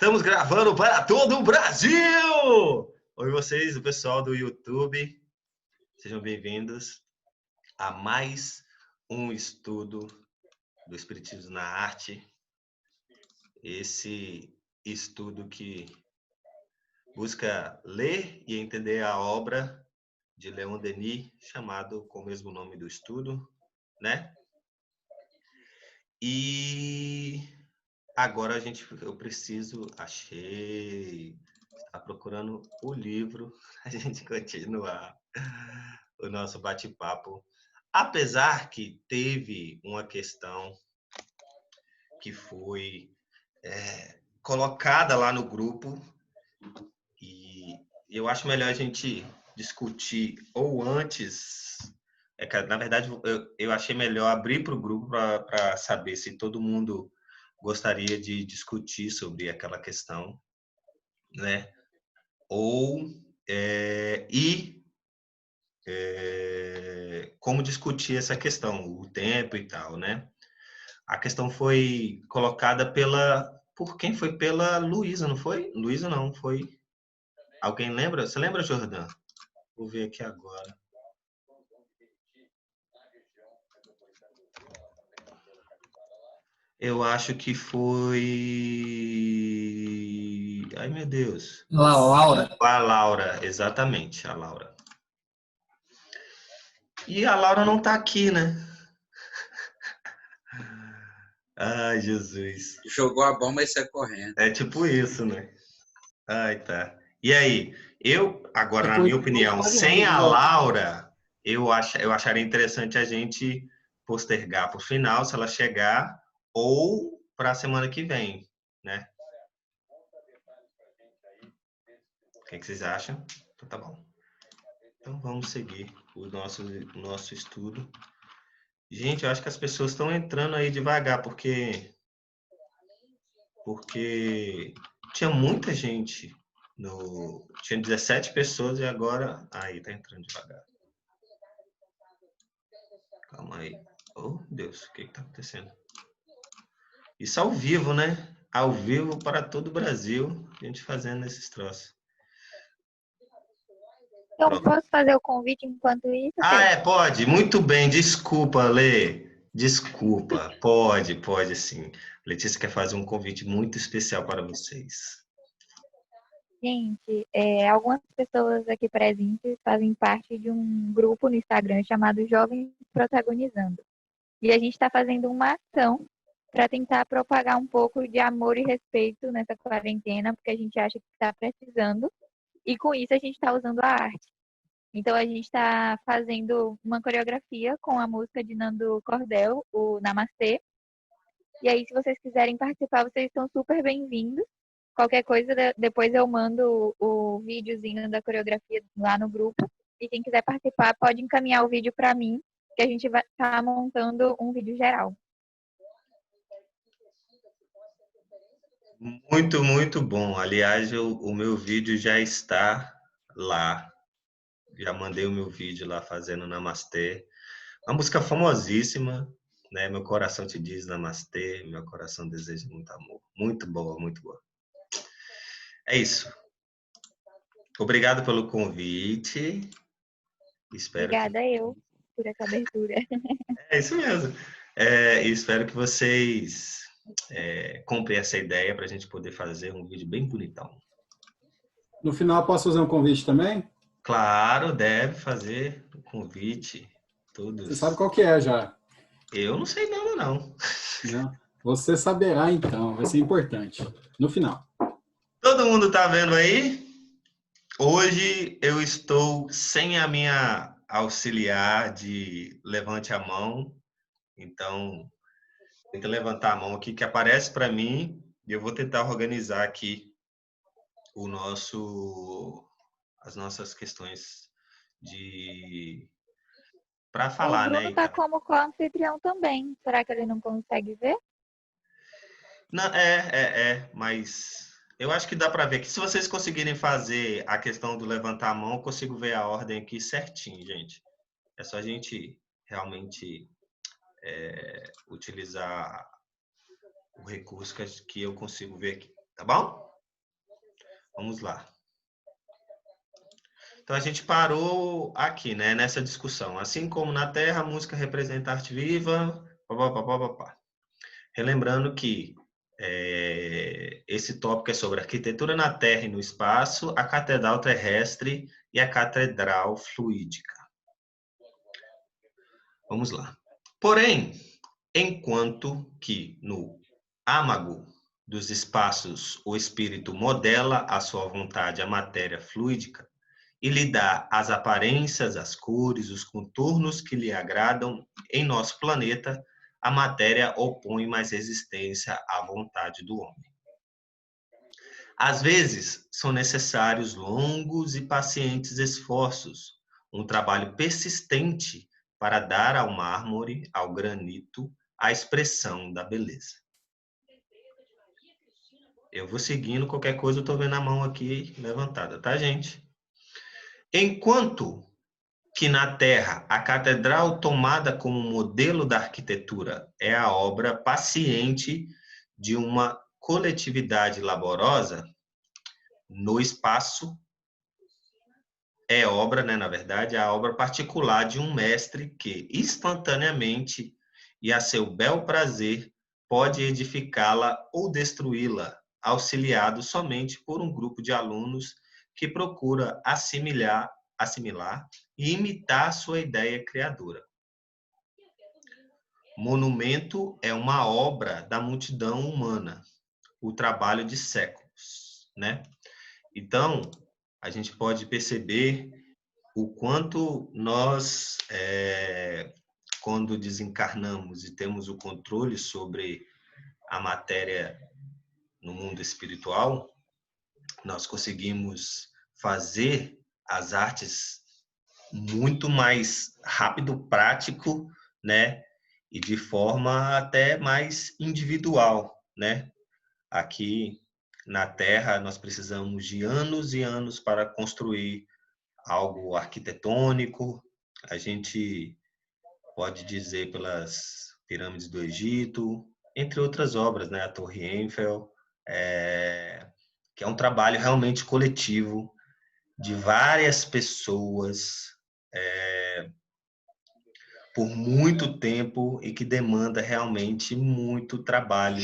Estamos gravando para todo o Brasil! Oi vocês, o pessoal do YouTube. Sejam bem-vindos a mais um estudo do Espiritismo na Arte. Esse estudo que busca ler e entender a obra de Leon Denis, chamado com o mesmo nome do estudo, né? E agora achei, está procurando o livro, a gente continuar o nosso bate-papo. Apesar que teve uma questão que foi colocada lá no grupo, e eu acho melhor a gente discutir ou antes. Na verdade, eu achei melhor abrir para o grupo para saber se todo mundo gostaria de discutir sobre aquela questão, né? Ou como discutir essa questão, o tempo e tal, né? A questão foi colocada por quem foi? Pela Luísa, não foi? Luísa não, foi. Alguém lembra? Você lembra, Jordã? Vou ver aqui agora. Eu acho que foi... Ai, meu Deus. Laura. A Laura, exatamente, a Laura. E a Laura não tá aqui, né? Ai, Jesus. Jogou a bomba e saiu correndo. É tipo isso, né? Ai, tá. E aí, agora, na minha opinião, sem a Laura, eu acharia interessante a gente postergar para o final, se ela chegar, ou para a semana que vem, né? O que vocês acham? Então, tá bom. Então, vamos seguir o nosso estudo. Gente, eu acho que as pessoas estão entrando aí devagar, porque tinha muita gente. Tinha 17 pessoas e agora... Aí, tá entrando devagar. Calma aí. Oh, Deus, o que está acontecendo? Isso ao vivo, né? Ao vivo para todo o Brasil, a gente fazendo esses troços. Eu Pronto. posso fazer o convite enquanto isso? Pode. Muito bem. Desculpa, Lê. Desculpa. Pode sim. Letícia quer fazer um convite muito especial para vocês. Gente, algumas pessoas aqui presentes fazem parte de um grupo no Instagram chamado Jovens Protagonizando. E a gente está fazendo uma ação para tentar propagar um pouco de amor e respeito nessa quarentena, porque a gente acha que está precisando. E com isso a gente está usando a arte. Então a gente está fazendo uma coreografia com a música de Nando Cordel, o Namastê. E aí, se vocês quiserem participar, vocês estão super bem-vindos. Qualquer coisa, depois eu mando o videozinho da coreografia lá no grupo. E quem quiser participar, pode encaminhar o vídeo para mim, que a gente vai estar montando um vídeo geral. Muito, muito bom. Aliás, o meu vídeo já está lá. Já mandei o meu vídeo lá fazendo Namastê. Uma música famosíssima, né? Meu coração te diz Namastê, meu coração deseja muito amor. Muito boa, muito boa. É isso. Obrigado pelo convite. Obrigada eu por essa abertura. É isso mesmo. Espero que vocês comprem essa ideia para a gente poder fazer um vídeo bem bonitão. No final, posso fazer um convite também? Claro, deve fazer o convite. Todos. Você sabe qual que é já? Eu não sei mesmo, não. Não? Você saberá, então. Vai ser importante. No final. Todo mundo tá vendo aí? Hoje eu estou sem a minha auxiliar de levante a mão. Então, tenta levantar a mão aqui que aparece para mim e eu vou tentar organizar aqui as nossas questões para falar, O Bruno né? está como co-anfitrião também. Será que ele não consegue ver? Não, mas eu acho que dá para ver que se vocês conseguirem fazer a questão do levantar a mão, eu consigo ver a ordem aqui certinho, gente. É só a gente realmente utilizar o recurso que eu consigo ver aqui, tá bom? Vamos lá. Então, a gente parou aqui, né, nessa discussão. Assim como na Terra, a música representa a arte viva, pá. Relembrando que esse tópico é sobre arquitetura na Terra e no espaço, a catedral terrestre e a catedral fluídica. Vamos lá. Porém, enquanto que no âmago dos espaços o espírito modela a sua vontade a matéria fluídica e lhe dá as aparências, as cores, os contornos que lhe agradam em nosso planeta, a matéria opõe mais resistência à vontade do homem. Às vezes, são necessários longos e pacientes esforços, um trabalho persistente para dar ao mármore, ao granito, a expressão da beleza. Eu vou seguindo, qualquer coisa eu estou vendo a mão aqui levantada, tá, gente? Enquanto que na Terra a catedral tomada como modelo da arquitetura é a obra paciente de uma coletividade laborosa, no espaço é obra, né, na verdade, é a obra particular de um mestre que, instantaneamente e a seu bel prazer, pode edificá-la ou destruí-la, auxiliado somente por um grupo de alunos que procura assimilar e imitar sua ideia criadora. Monumento é uma obra da multidão humana, o trabalho de séculos, né? Então, a gente pode perceber o quanto nós, quando desencarnamos e temos o controle sobre a matéria no mundo espiritual, nós conseguimos fazer as artes muito mais rápido, prático, né? E de forma até mais individual, né? Aqui na Terra, nós precisamos de anos e anos para construir algo arquitetônico. A gente pode dizer pelas pirâmides do Egito, entre outras obras, né? A Torre Eiffel, que é um trabalho realmente coletivo de várias pessoas por muito tempo e que demanda realmente muito trabalho,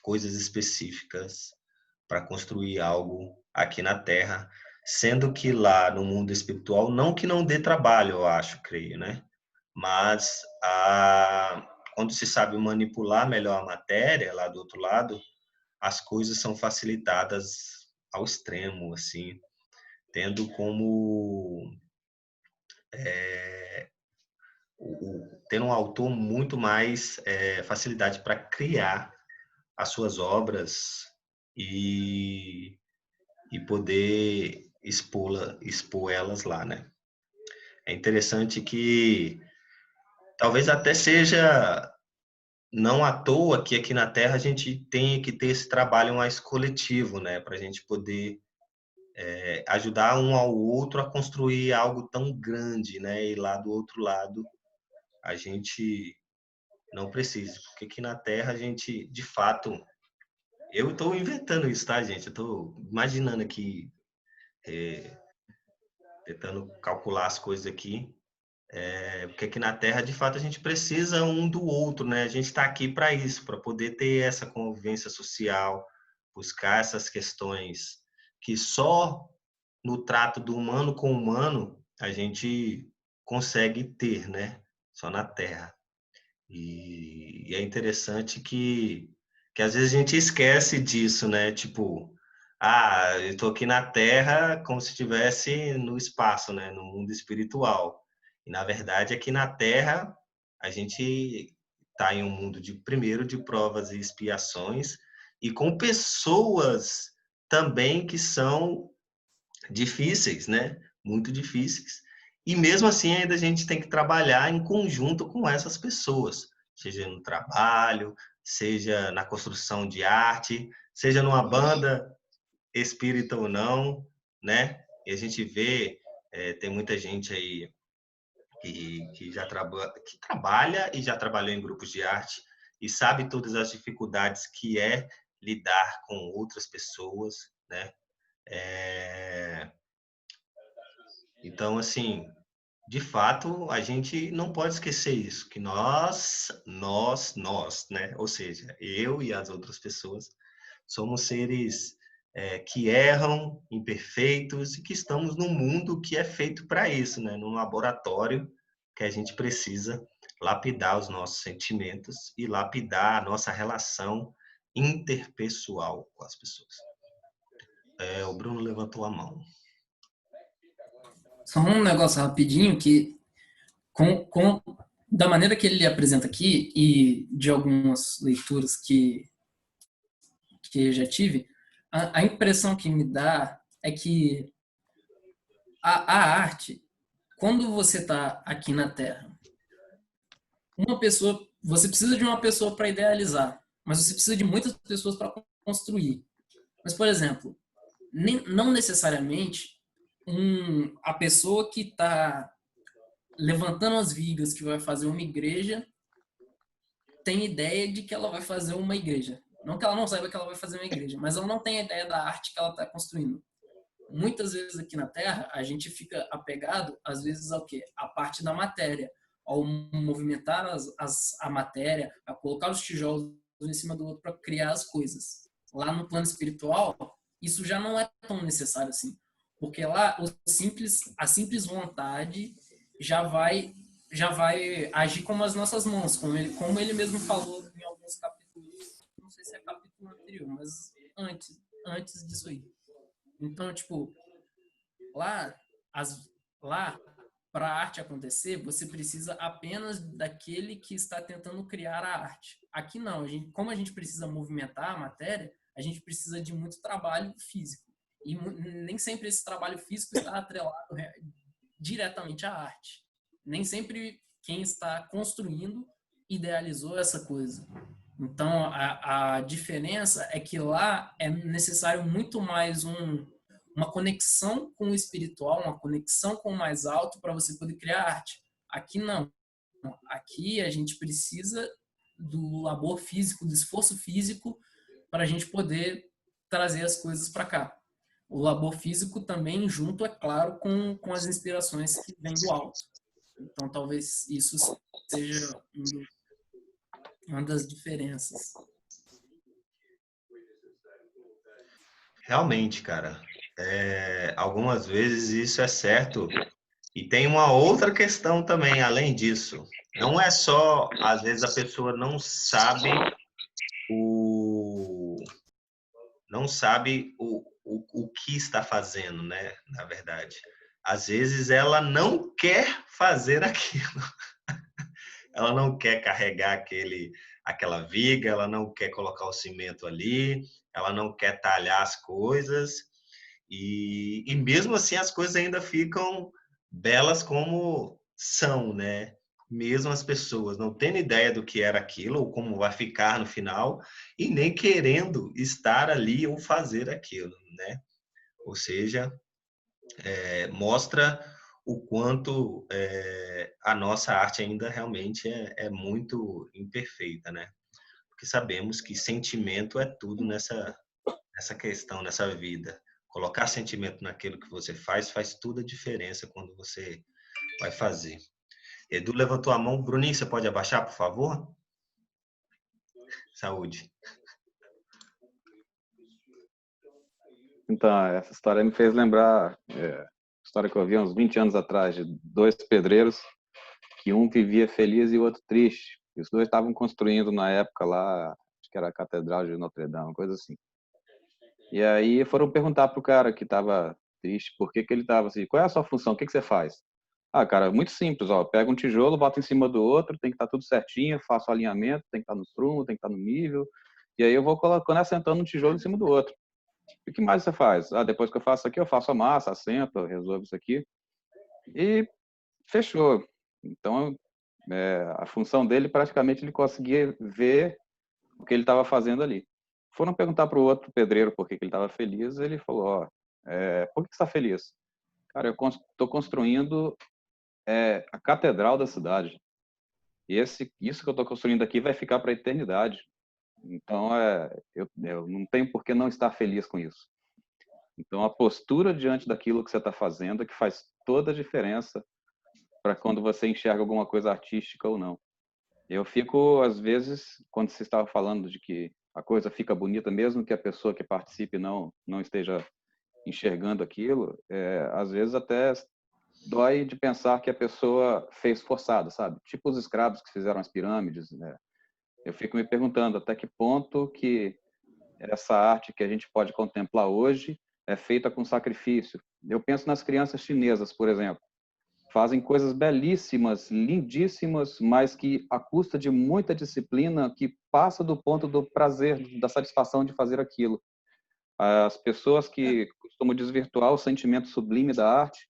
coisas específicas para construir algo aqui na Terra, sendo que lá no mundo espiritual, não que não dê trabalho, eu acho, creio, né? Mas quando se sabe manipular melhor a matéria lá do outro lado, as coisas são facilitadas ao extremo, assim, tendo como tendo um autor muito mais facilidade para criar as suas obras e poder expor elas lá, né? É interessante que talvez até seja não à toa que aqui na Terra a gente tem que ter esse trabalho mais coletivo, né? Para a gente poder ajudar um ao outro a construir algo tão grande, né? E lá do outro lado a gente não precisa, porque aqui na Terra a gente, de fato, eu estou inventando isso, tá, gente? Eu estou imaginando aqui, tentando calcular as coisas aqui, porque aqui na Terra, de fato, a gente precisa um do outro, né? A gente está aqui para isso, para poder ter essa convivência social, buscar essas questões que só no trato do humano com o humano a gente consegue ter, né? Só na Terra. E é interessante que às vezes a gente esquece disso, né? Tipo, eu estou aqui na Terra como se estivesse no espaço, né? No mundo espiritual. E na verdade aqui na Terra a gente está em um mundo primeiro de provas e expiações e com pessoas também que são difíceis, né? Muito difíceis. E mesmo assim ainda a gente tem que trabalhar em conjunto com essas pessoas, seja no trabalho, seja na construção de arte, seja numa banda espírita ou não, né? E a gente vê, tem muita gente aí que que trabalha e já trabalhou em grupos de arte e sabe todas as dificuldades que é lidar com outras pessoas, né? Então, assim, de fato, a gente não pode esquecer isso, que nós, né? Ou seja, eu e as outras pessoas, somos seres que erram, imperfeitos, e que estamos num mundo que é feito para isso, né? Num laboratório que a gente precisa lapidar os nossos sentimentos e lapidar a nossa relação interpessoal com as pessoas. O Bruno levantou a mão. Só um negócio rapidinho que, da maneira que ele apresenta aqui e de algumas leituras que eu já tive, a impressão que me dá é que a arte, quando você está aqui na Terra, você precisa de uma pessoa para idealizar, mas você precisa de muitas pessoas para construir. Mas, por exemplo, não necessariamente a pessoa que está levantando as vigas que vai fazer uma igreja tem ideia de que ela vai fazer uma igreja. Não que ela não saiba que ela vai fazer uma igreja, mas ela não tem a ideia da arte que ela está construindo. Muitas vezes aqui na Terra, a gente fica apegado, às vezes, ao quê? A parte da matéria, ao movimentar a matéria, a colocar os tijolos um em cima do outro para criar as coisas. Lá no plano espiritual, isso já não é tão necessário assim, porque lá a simples vontade já vai agir como as nossas mãos, como ele mesmo falou em alguns capítulos, não sei se é capítulo anterior, mas antes disso aí. Então, tipo, lá, lá para a arte acontecer, você precisa apenas daquele que está tentando criar a arte. Aqui não, como a gente precisa movimentar a matéria, a gente precisa de muito trabalho físico. E nem sempre esse trabalho físico está atrelado diretamente à arte. Nem sempre quem está construindo idealizou essa coisa. Então, a diferença é que lá é necessário muito mais uma conexão com o espiritual, uma conexão com o mais alto para você poder criar arte. Aqui não. Aqui a gente precisa do labor físico, do esforço físico para a gente poder trazer as coisas para cá. O labor físico também junto, é claro, com as inspirações que vêm do alto. Então, talvez isso seja uma das diferenças. Realmente, cara, algumas vezes isso é certo. E tem uma outra questão também, além disso. Não é só, às vezes, a pessoa não sabe o que está fazendo, né? Na verdade. Às vezes ela não quer fazer aquilo. Ela não quer carregar aquela viga, ela não quer colocar o cimento ali, ela não quer talhar as coisas. E mesmo assim as coisas ainda ficam belas como são, né? Mesmo as pessoas não tendo ideia do que era aquilo ou como vai ficar no final e nem querendo estar ali ou fazer aquilo, né? Ou seja, mostra o quanto a nossa arte ainda realmente é muito imperfeita, né? Porque sabemos que sentimento é tudo nessa questão, nessa vida. Colocar sentimento naquilo que você faz toda a diferença quando você vai fazer. Edu levantou a mão. Bruninho, você pode abaixar, por favor? Saúde. Então, essa história me fez lembrar história que eu vi uns 20 anos atrás, de dois pedreiros, que um vivia feliz e o outro triste. E os dois estavam construindo na época lá, acho que era a Catedral de Notre Dame, uma coisa assim. E aí foram perguntar pro cara que estava triste por que ele estava assim, qual é a sua função, o que você faz? Ah, cara, muito simples, ó, pega um tijolo, bota em cima do outro, tem que estar tudo certinho, faço o alinhamento, tem que estar no prumo, tem que estar no nível, e aí eu vou colocando, assentando um tijolo em cima do outro. E o que mais você faz? Ah, depois que eu faço aqui, eu faço a massa, assento, resolvo isso aqui. E fechou. Então, a função dele, praticamente, ele conseguia ver o que ele estava fazendo ali. Foram perguntar para o outro pedreiro por que ele estava feliz, ele falou, ó, por que você está feliz? Cara, eu estou construindo a catedral da cidade. E isso que eu estou construindo aqui vai ficar para a eternidade. Então, eu não tenho por que não estar feliz com isso. Então, a postura diante daquilo que você está fazendo é que faz toda a diferença para quando você enxerga alguma coisa artística ou não. Eu fico, às vezes, quando você estava falando de que a coisa fica bonita, mesmo que a pessoa que participe não esteja enxergando aquilo, às vezes até dói de pensar que a pessoa fez forçado, sabe? Tipo os escravos que fizeram as pirâmides, né? Eu fico me perguntando até que ponto que essa arte que a gente pode contemplar hoje é feita com sacrifício. Eu penso nas crianças chinesas, por exemplo. Fazem coisas belíssimas, lindíssimas, mas que à custa de muita disciplina, que passa do ponto do prazer, da satisfação de fazer aquilo. As pessoas que costumam desvirtuar o sentimento sublime da arte,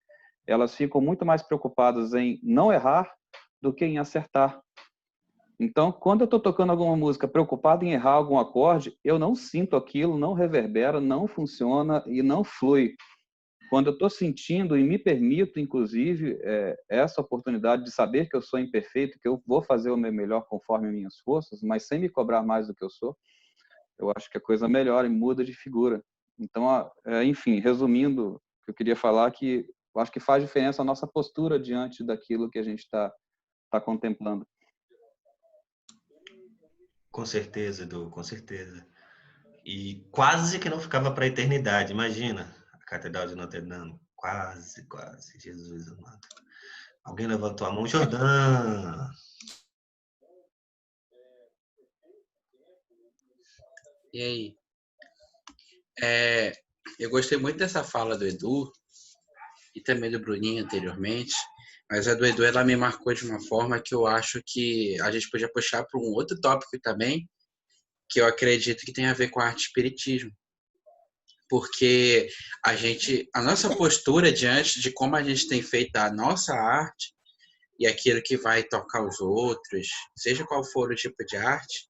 elas ficam muito mais preocupadas em não errar do que em acertar. Então, quando eu estou tocando alguma música preocupado em errar algum acorde, eu não sinto aquilo, não reverbera, não funciona e não flui. Quando eu estou sentindo e me permito, inclusive, essa oportunidade de saber que eu sou imperfeito, que eu vou fazer o meu melhor conforme minhas forças, mas sem me cobrar mais do que eu sou, eu acho que a coisa melhora e muda de figura. Então, enfim, resumindo, o que eu queria falar é que eu acho que faz diferença a nossa postura diante daquilo que a gente está contemplando. Com certeza, Edu, com certeza. E quase que não ficava para a eternidade, imagina. A Catedral de Notre Dame. Quase, quase. Jesus amado. Alguém levantou a mão? Jordão! E aí? Eu gostei muito dessa fala do Edu e também do Bruninho anteriormente, mas a do Edu ela me marcou de uma forma que eu acho que a gente podia puxar para um outro tópico também, que eu acredito que tem a ver com a arte espiritismo. Porque a nossa postura diante de como a gente tem feito a nossa arte e aquilo que vai tocar os outros, seja qual for o tipo de arte,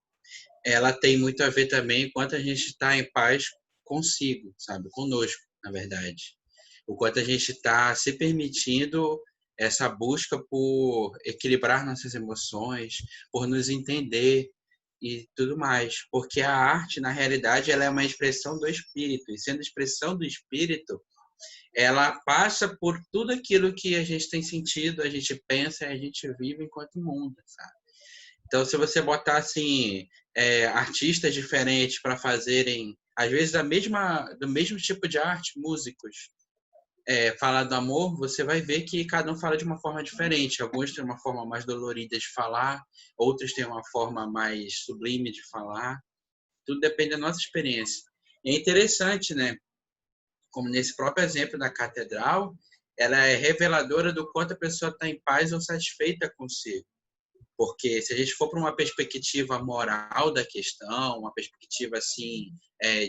ela tem muito a ver também com quanto a gente está em paz consigo, sabe? Conosco, na verdade. O quanto a gente está se permitindo essa busca por equilibrar nossas emoções, por nos entender e tudo mais. Porque a arte, na realidade, ela é uma expressão do espírito. E sendo expressão do espírito, ela passa por tudo aquilo que a gente tem sentido, a gente pensa e a gente vive enquanto mundo, sabe? Então, se você botar assim artistas diferentes para fazerem, às vezes do mesmo tipo de arte, músicos, falar do amor, você vai ver que cada um fala de uma forma diferente. Alguns têm uma forma mais dolorida de falar, outros têm uma forma mais sublime de falar. Tudo depende da nossa experiência. É interessante, né? Como nesse próprio exemplo da catedral, ela é reveladora do quanto a pessoa está em paz ou satisfeita consigo. Porque se a gente for para uma perspectiva moral da questão, uma perspectiva assim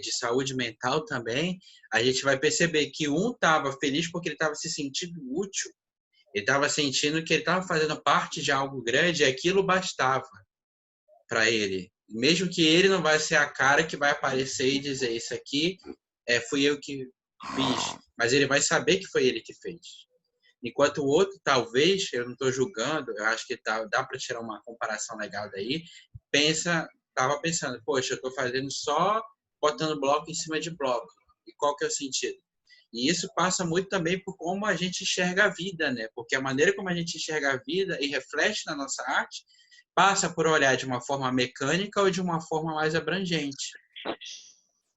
de saúde mental também, a gente vai perceber que um estava feliz porque ele estava se sentindo útil, ele estava sentindo que ele estava fazendo parte de algo grande e aquilo bastava para ele. Mesmo que ele não vai ser a cara que vai aparecer e dizer isso aqui fui eu que fiz, mas ele vai saber que foi ele que fez. Enquanto o outro, talvez, eu não estou julgando, eu acho que dá para tirar uma comparação legal daí, estava pensando, poxa, eu estou fazendo só botando bloco em cima de bloco. E qual que é o sentido? E isso passa muito também por como a gente enxerga a vida, né? Porque a maneira como a gente enxerga a vida e reflete na nossa arte passa por olhar de uma forma mecânica ou de uma forma mais abrangente,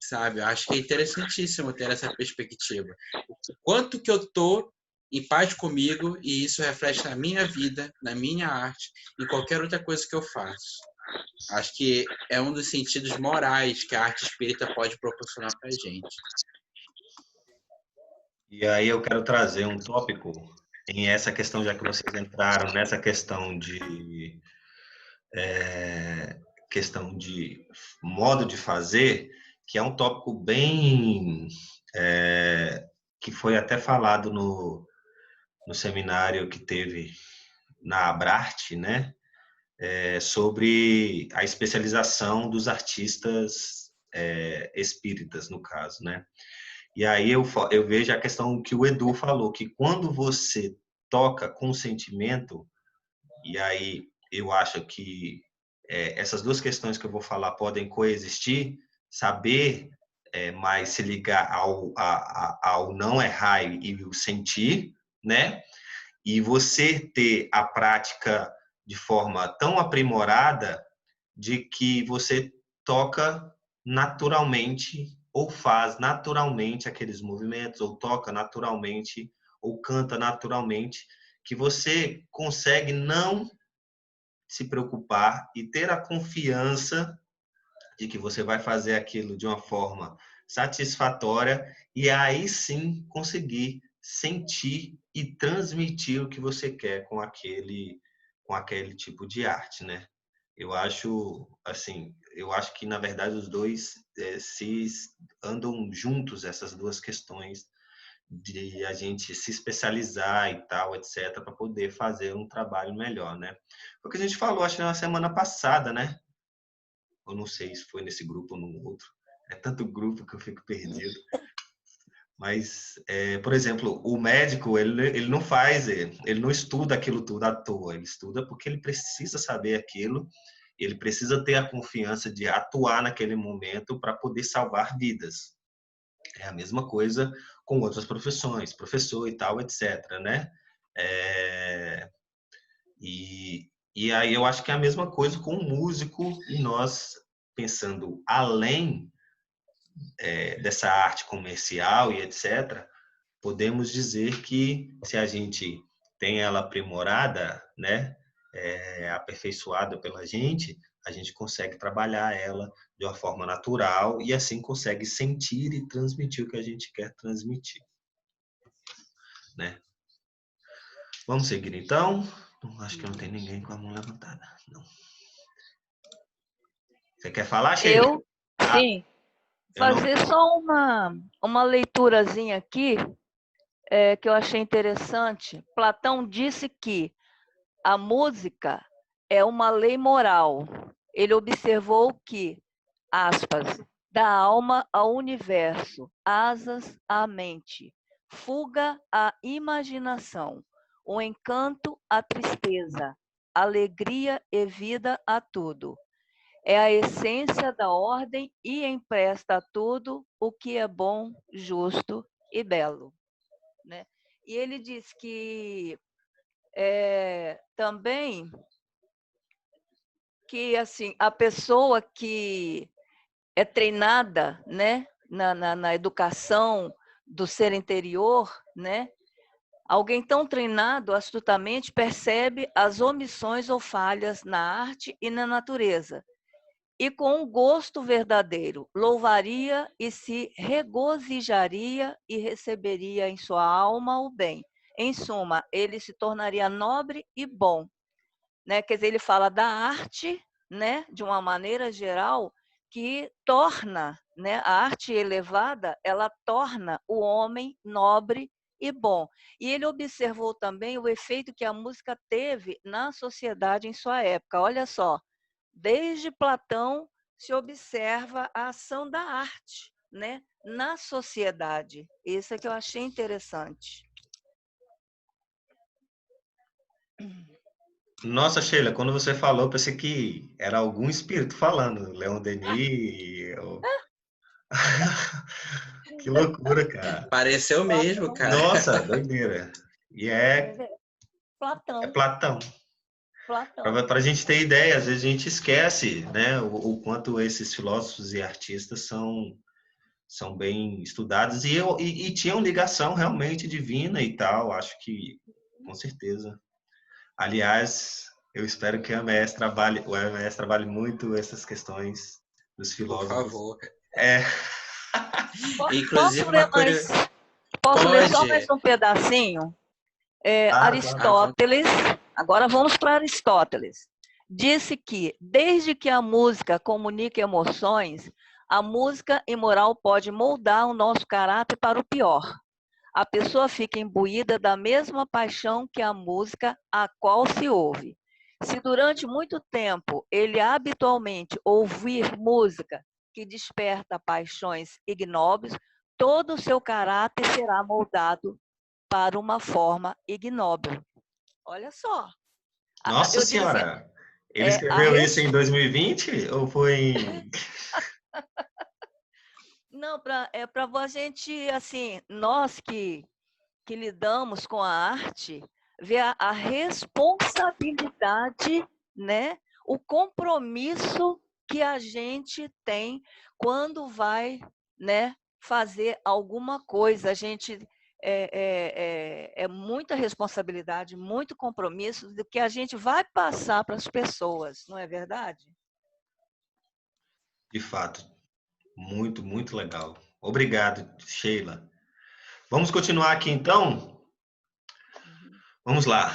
sabe? Eu acho que é interessantíssimo ter essa perspectiva. O quanto que eu estou em paz comigo e isso reflete na minha vida, na minha arte, em qualquer outra coisa que eu faço. Acho que é um dos sentidos morais que a arte espírita pode proporcionar para a gente. E aí eu quero trazer um tópico em essa questão, já que vocês entraram nessa questão de modo de fazer, que é um tópico bem que foi até falado no seminário que teve na Abrarte, né? Sobre a especialização dos artistas espíritas, no caso, né? E aí eu vejo a questão que o Edu falou, que quando você toca com sentimento, e aí eu acho que essas duas questões que eu vou falar podem coexistir, saber mais se ligar ao não errar e o sentir, né? E você ter a prática de forma tão aprimorada de que você toca naturalmente ou faz naturalmente aqueles movimentos, ou toca naturalmente, ou canta naturalmente, que você consegue não se preocupar e ter a confiança de que você vai fazer aquilo de uma forma satisfatória e aí sim conseguir sentir e transmitir o que você quer com aquele tipo de arte, né? Eu acho assim, eu acho que na verdade os dois se andam juntos, essas duas questões de a gente se especializar e tal, etc, para poder fazer um trabalho melhor, né? Foi o que a gente falou, acho que na semana passada, né? Eu não sei se foi nesse grupo ou no outro. É tanto grupo que eu fico perdido. Mas, por exemplo, o médico, ele não faz, ele não estuda aquilo tudo à toa. Ele estuda porque ele precisa saber aquilo, ele precisa ter a confiança de atuar naquele momento para poder salvar vidas. É a mesma coisa com outras profissões, professor e tal, etc, né? É, e aí eu acho que é a mesma coisa com o músico e nós pensando além dessa arte comercial e etc, podemos dizer que se a gente tem ela aprimorada, né, aperfeiçoada pela gente, a gente consegue trabalhar ela de uma forma natural e assim consegue sentir e transmitir o que a gente quer transmitir, né? Vamos seguir então? Acho que não tem ninguém com a mão levantada. Não. Você quer falar, Sheila? Eu, sim, Eu não. fazer só uma leiturazinha aqui, que eu achei interessante. Platão disse que a música é uma lei moral. Ele observou que, aspas, da alma ao universo, asas à mente, fuga à imaginação, o encanto à tristeza, alegria e vida a tudo. É a essência da ordem e empresta a tudo o que é bom, justo e belo. Né? E ele diz que também que assim a pessoa que é treinada, né, na educação do ser interior, né, alguém tão treinado astutamente percebe as omissões ou falhas na arte e na natureza. E com um gosto verdadeiro, louvaria e se regozijaria e receberia em sua alma o bem. Em suma, ele se tornaria nobre e bom. Né? Quer dizer, ele fala da arte, né, de uma maneira geral, que torna, né, a arte elevada, ela torna o homem nobre e bom. E ele observou também o efeito que a música teve na sociedade em sua época. Olha só, desde Platão se observa a ação da arte, né, na sociedade. Isso é que eu achei interessante. Nossa, Sheila, quando você falou, eu pensei que era algum espírito falando, Leon Denis. Que loucura, cara. Pareceu mesmo, cara. Nossa, doideira. E é Platão. Platão. Platão. Para a gente ter ideia, às vezes a gente esquece, né, o quanto esses filósofos e artistas são bem estudados e tinham ligação realmente divina e tal. Acho que, com certeza. Aliás, eu espero que o MS trabalhe muito essas questões dos Por filósofos. favor. É. Inclusive, Posso ler só Pode. mais um pedacinho? Claro. Aristóteles, agora vamos para Aristóteles. Disse que, desde que a música comunica emoções, a música imoral pode moldar o nosso caráter para o pior. A pessoa fica imbuída da mesma paixão que a música a qual se ouve. Se durante muito tempo ele habitualmente ouvir música que desperta paixões ignóbeis, todo o seu caráter será moldado para uma forma ignóbil. Olha só. Nossa Senhora! Ele escreveu isso em 2020 ou foi em... Não, para a gente, assim, nós que lidamos com a arte, ver a responsabilidade, né? O compromisso que a gente tem quando vai, né, fazer alguma coisa. A gente é muita responsabilidade, muito compromisso do que a gente vai passar para as pessoas, não é verdade? De fato, muito, muito legal. Obrigado, Sheila. Vamos continuar aqui então? Vamos lá.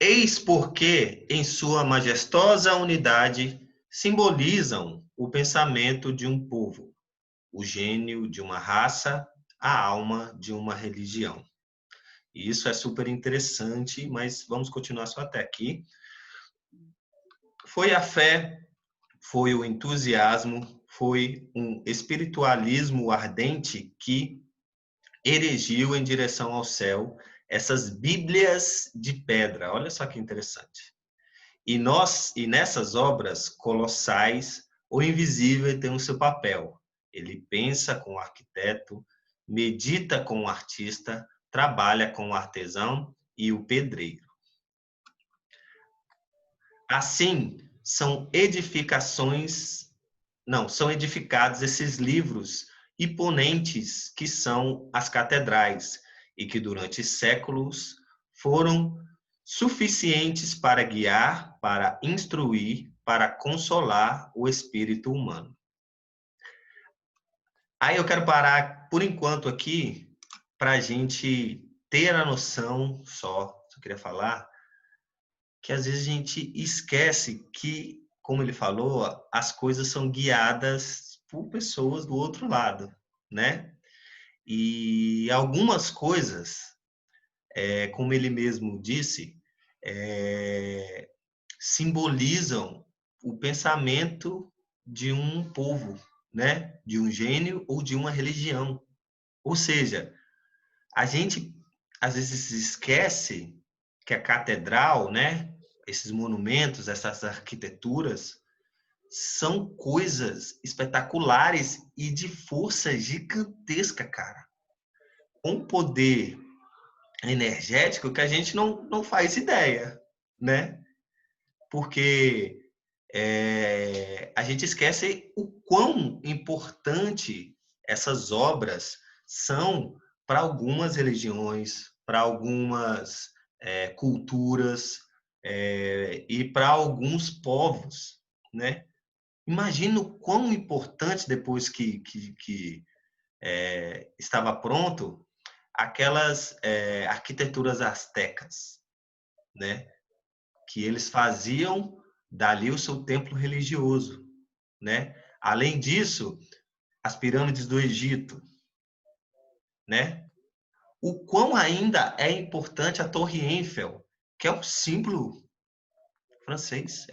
Eis porque, em sua majestosa unidade, simbolizam o pensamento de um povo, o gênio de uma raça, a alma de uma religião. E isso é super interessante, mas vamos continuar só até aqui. Foi a fé, foi o entusiasmo, foi um espiritualismo ardente que erigiu em direção ao céu essas Bíblias de pedra. Olha só que interessante. E nessas obras colossais, o invisível tem o seu papel. Ele pensa com o arquiteto, medita com o artista, trabalha com o artesão e o pedreiro. Assim, são edificados esses livros imponentes que são as catedrais e que durante séculos foram suficientes para guiar, para instruir, para consolar o espírito humano. Aí eu quero parar por enquanto aqui para a gente ter a noção só queria falar, que às vezes a gente esquece que, como ele falou, as coisas são guiadas por pessoas do outro lado, né? E algumas coisas, como ele mesmo disse, simbolizam o pensamento de um povo, né? De um gênio ou de uma religião. Ou seja, a gente às vezes esquece que a catedral, né? Esses monumentos, essas arquiteturas, são coisas espetaculares e de força gigantesca, cara. Um poder energético que a gente não faz ideia, né? Porque a gente esquece o quão importante essas obras são para algumas religiões, para algumas culturas e para alguns povos, né? Imagina o quão importante, depois que estava pronto, aquelas arquiteturas astecas, né? Que eles faziam dali o seu templo religioso, né? Além disso, as pirâmides do Egito, né? O quão ainda é importante a Torre Eiffel, que é um símbolo francês,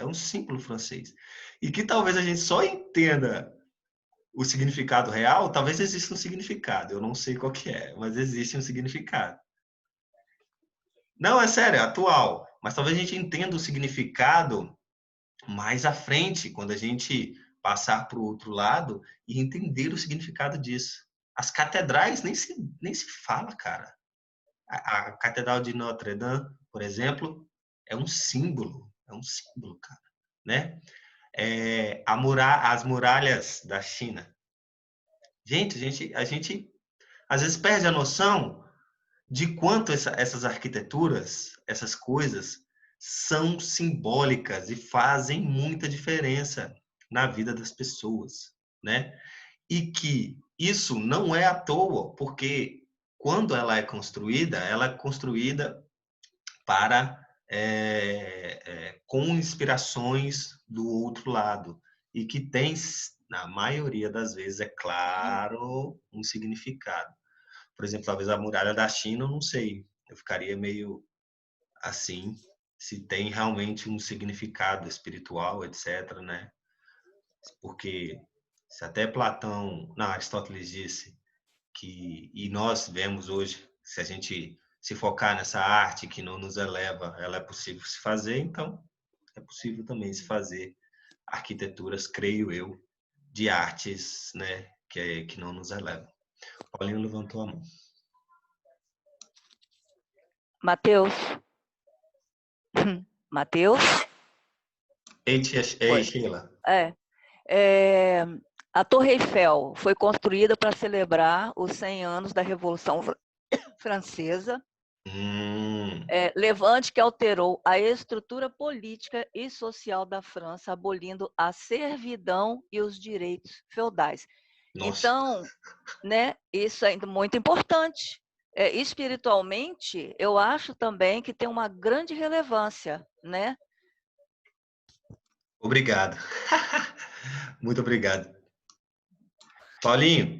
e que talvez a gente só entenda o significado real, talvez exista um significado, eu não sei qual que é, mas existe um significado. Não, é sério, é atual, mas talvez a gente entenda o significado mais à frente, quando a gente passar para o outro lado e entender o significado disso. As catedrais nem se fala, cara. A Catedral de Notre Dame, por exemplo, é um símbolo, cara, né? As muralhas da China. A gente às vezes perde a noção de quanto essas arquiteturas, essas coisas, são simbólicas e fazem muita diferença na vida das pessoas, né? E que isso não é à toa, porque quando ela é construída para com inspirações do outro lado e que tem, na maioria das vezes, é claro, um significado. Por exemplo, talvez a muralha da China, eu não sei, eu ficaria meio assim, se tem realmente um significado espiritual, etc., né? Porque se até Platão, não, Aristóteles disse que, e nós vemos hoje, se a gente se focar nessa arte que não nos eleva, ela é possível se fazer, então é possível também se fazer arquiteturas, creio eu, de artes, né, que não nos elevam. Paulinho levantou a mão. Matheus. Matheus? Ei, Sheila. A Torre Eiffel foi construída para celebrar os 100 anos da Revolução Francesa. Levante que alterou a estrutura política e social da França, abolindo a servidão e os direitos feudais. Nossa. Então, né, isso é muito importante. Espiritualmente, eu acho também que tem uma grande relevância, né? Obrigado. Muito obrigado. Paulinho.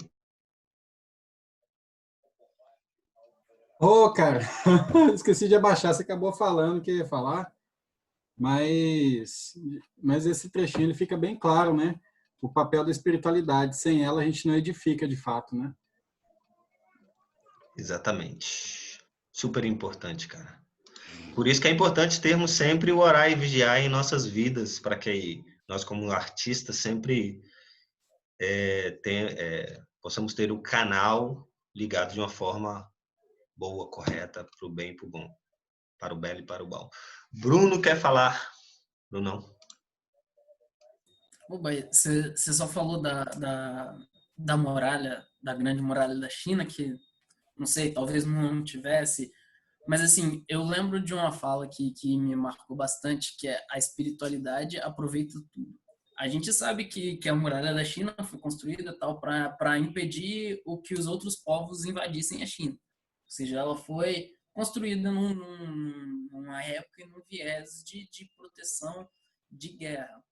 Cara, esqueci de abaixar, você acabou falando que ia falar, mas esse trechinho ele fica bem claro, né? O papel da espiritualidade, sem ela a gente não edifica de fato, né? Exatamente. Super importante, cara. Por isso que é importante termos sempre o orar e vigiar em nossas vidas, para que nós, como artistas, sempre possamos ter o canal ligado de uma forma boa, correta, para o bem e para o bom. Para o belo e para o bom. Bruno quer falar? Brunão. Você só falou da muralha, da grande muralha da China, que, não sei, talvez não tivesse. Mas, assim, eu lembro de uma fala que me marcou bastante, que é: a espiritualidade aproveita tudo. A gente sabe que a muralha da China foi construída tal para impedir o que os outros povos invadissem a China. Ou seja, ela foi construída numa época e num viés de proteção de guerra.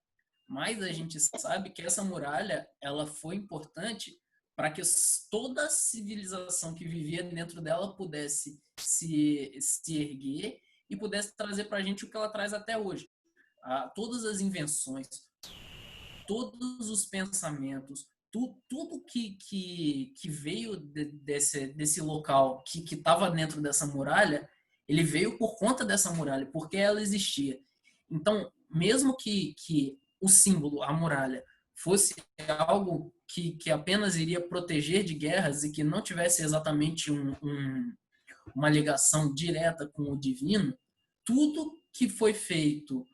Mas a gente sabe que essa muralha ela foi importante para que toda a civilização que vivia dentro dela pudesse se erguer e pudesse trazer para a gente o que ela traz até hoje. Todas as invenções, todos os pensamentos, tudo que veio desse local, que estava dentro dessa muralha, ele veio por conta dessa muralha, porque ela existia. Então, mesmo que o símbolo, a muralha, fosse algo que apenas iria proteger de guerras e que não tivesse exatamente uma ligação direta com o divino, tudo que foi feito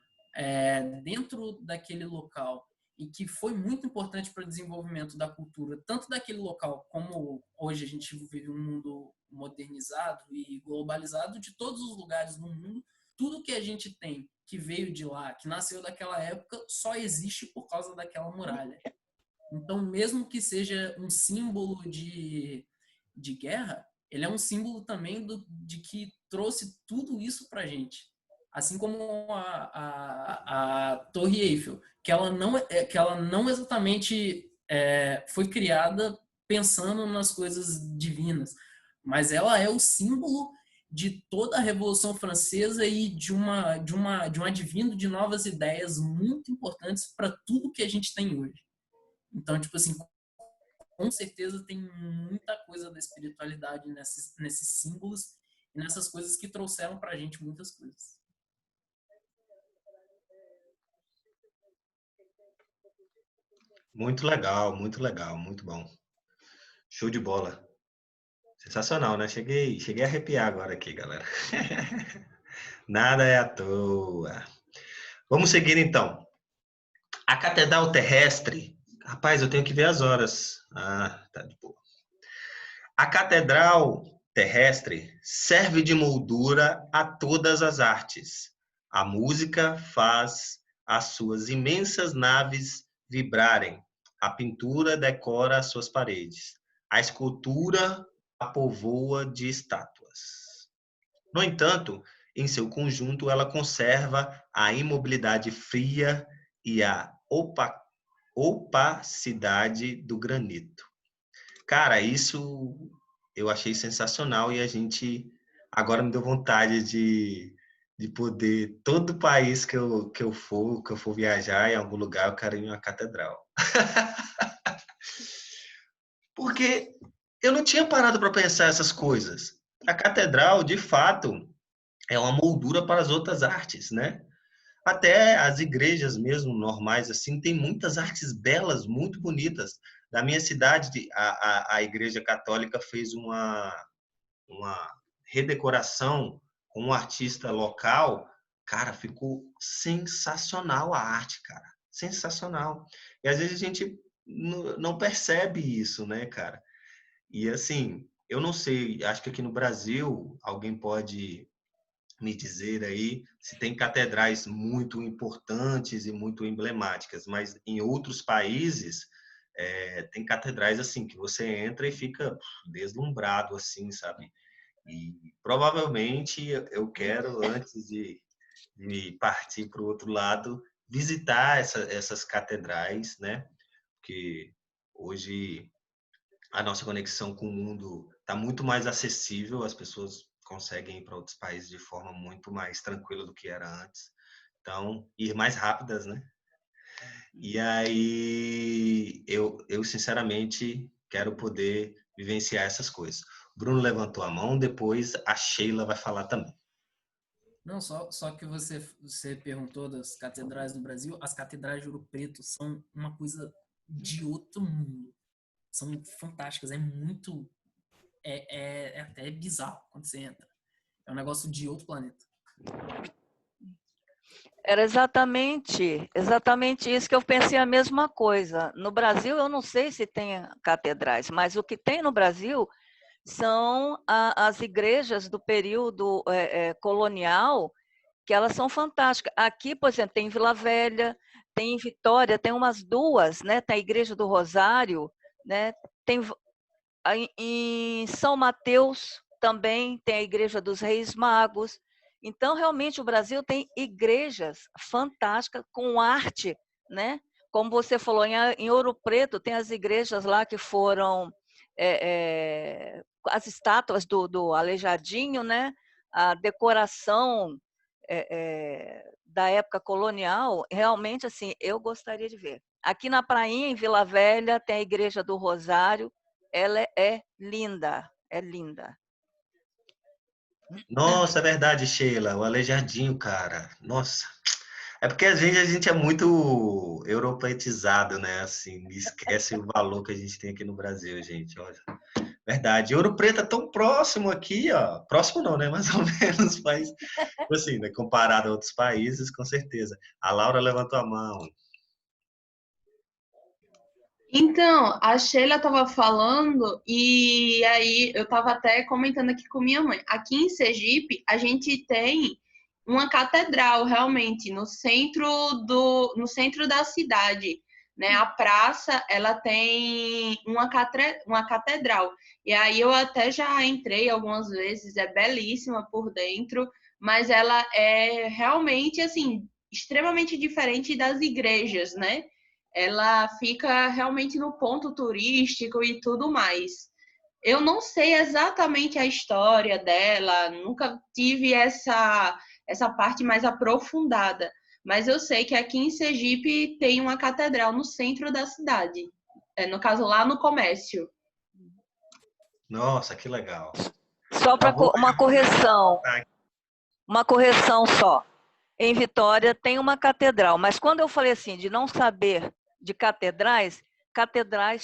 dentro daquele local e que foi muito importante para o desenvolvimento da cultura, tanto daquele local como hoje a gente vive um mundo modernizado e globalizado, de todos os lugares do mundo, tudo que a gente tem que veio de lá, que nasceu daquela época, só existe por causa daquela muralha. Então, mesmo que seja um símbolo de guerra, ele é um símbolo também de que trouxe tudo isso para a gente. Assim como a Torre Eiffel, que ela não exatamente foi criada pensando nas coisas divinas, mas ela é o símbolo de toda a Revolução Francesa e de um advindo de novas ideias muito importantes para tudo que a gente tem hoje. Então, tipo assim, com certeza tem muita coisa da espiritualidade nesses símbolos e nessas coisas que trouxeram para a gente muitas coisas. Muito legal, muito bom. Show de bola. Sensacional, né? Cheguei a arrepiar agora aqui, galera. Nada é à toa. Vamos seguir, então. A Catedral Terrestre. Rapaz, eu tenho que ver as horas. Tá de boa. A Catedral Terrestre serve de moldura a todas as artes. A música faz as suas imensas naves vibrarem. A pintura decora as suas paredes. A escultura a povoa de estátuas. No entanto, em seu conjunto, ela conserva a imobilidade fria e a opacidade do granito. Cara, isso eu achei sensacional e a gente agora me deu vontade de poder, todo país que eu for viajar em algum lugar, eu quero ir em uma catedral. Porque eu não tinha parado para pensar essas coisas. A catedral, de fato, é uma moldura para as outras artes, né? Até as igrejas mesmo, normais, assim, tem muitas artes belas, muito bonitas. Da minha cidade, a Igreja Católica fez uma redecoração com um artista local. Cara, ficou sensacional a arte, cara. Sensacional. E às vezes a gente não percebe isso, né, cara? E assim, eu não sei, acho que aqui no Brasil, alguém pode me dizer aí se tem catedrais muito importantes e muito emblemáticas, mas em outros países tem catedrais assim que você entra e fica deslumbrado assim, sabe? E provavelmente eu quero, antes de partir para o outro lado, visitar essas catedrais, né? Porque hoje a nossa conexão com o mundo está muito mais acessível, as pessoas conseguem ir para outros países de forma muito mais tranquila do que era antes. Então, ir mais rápidas, né? E aí, eu sinceramente quero poder vivenciar essas coisas. O Bruno levantou a mão, depois a Sheila vai falar também. Não, só que você perguntou das catedrais do Brasil. As catedrais de Ouro Preto são uma coisa de outro mundo. São fantásticas. É muito... É até bizarro quando você entra. É um negócio de outro planeta. Era exatamente isso que eu pensei a mesma coisa. No Brasil, eu não sei se tem catedrais, mas o que tem no Brasil são as igrejas do período colonial, que elas são fantásticas. Aqui, por exemplo, tem em Vila Velha, tem em Vitória, tem umas duas, né? Tem a Igreja do Rosário, né? Tem em São Mateus também tem a Igreja dos Reis Magos. Então, realmente, o Brasil tem igrejas fantásticas com arte, né? Como você falou, em Ouro Preto tem as igrejas lá que foram as estátuas do Aleijadinho, né? A decoração da época colonial, realmente, assim, eu gostaria de ver. Aqui na Prainha, em Vila Velha, tem a Igreja do Rosário. Ela é linda, é linda. Nossa, é verdade, Sheila, o Aleijadinho, cara. Nossa. É porque às vezes a gente é muito europeizado, né? Assim, esquece o valor que a gente tem aqui no Brasil, gente. Olha. Verdade. Ouro Preto é tão próximo aqui, ó. Próximo não, né? Mais ou menos, mas assim, né? Comparado a outros países, com certeza. A Laura levantou a mão. Então, a Sheila estava falando e aí eu estava até comentando aqui com minha mãe. Aqui em Sergipe, a gente tem uma catedral realmente no centro da cidade, né? A praça, ela tem uma catedral. E aí eu até já entrei algumas vezes, é belíssima por dentro, mas ela é realmente assim extremamente diferente das igrejas, né? Ela fica realmente no ponto turístico e tudo mais. Eu não sei exatamente a história dela, nunca tive essa parte mais aprofundada, mas eu sei que aqui em Sergipe tem uma catedral no centro da cidade, no caso lá no comércio. Nossa, que legal. Só para uma correção só. Em Vitória tem uma catedral, mas quando eu falei assim de não saber de catedrais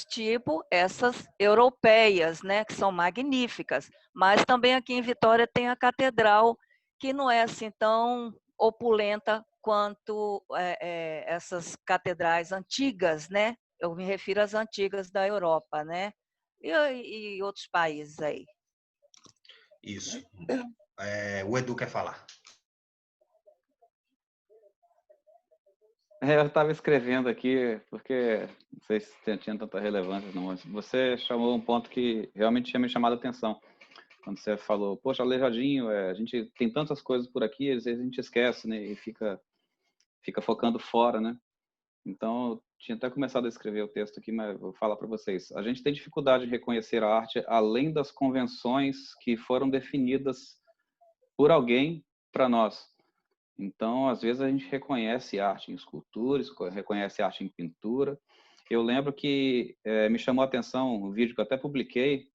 tipo essas europeias, né, que são magníficas, mas também aqui em Vitória tem a catedral que não é assim tão opulenta quanto essas catedrais antigas, né? Eu me refiro às antigas da Europa, né? E outros países aí. Isso. O Edu quer falar. Eu estava escrevendo aqui, porque não sei se tinha tanta relevância, não, mas você chamou um ponto que realmente tinha me chamado a atenção. Quando você falou, poxa, Aleijadinho, a gente tem tantas coisas por aqui, às vezes a gente esquece, né? E fica focando fora, né? Então, eu tinha até começado a escrever o texto aqui, mas vou falar para vocês. A gente tem dificuldade de reconhecer a arte além das convenções que foram definidas por alguém para nós. Então, às vezes a gente reconhece arte em esculturas, reconhece arte em pintura. Eu lembro que me chamou a atenção um vídeo que eu até publiquei,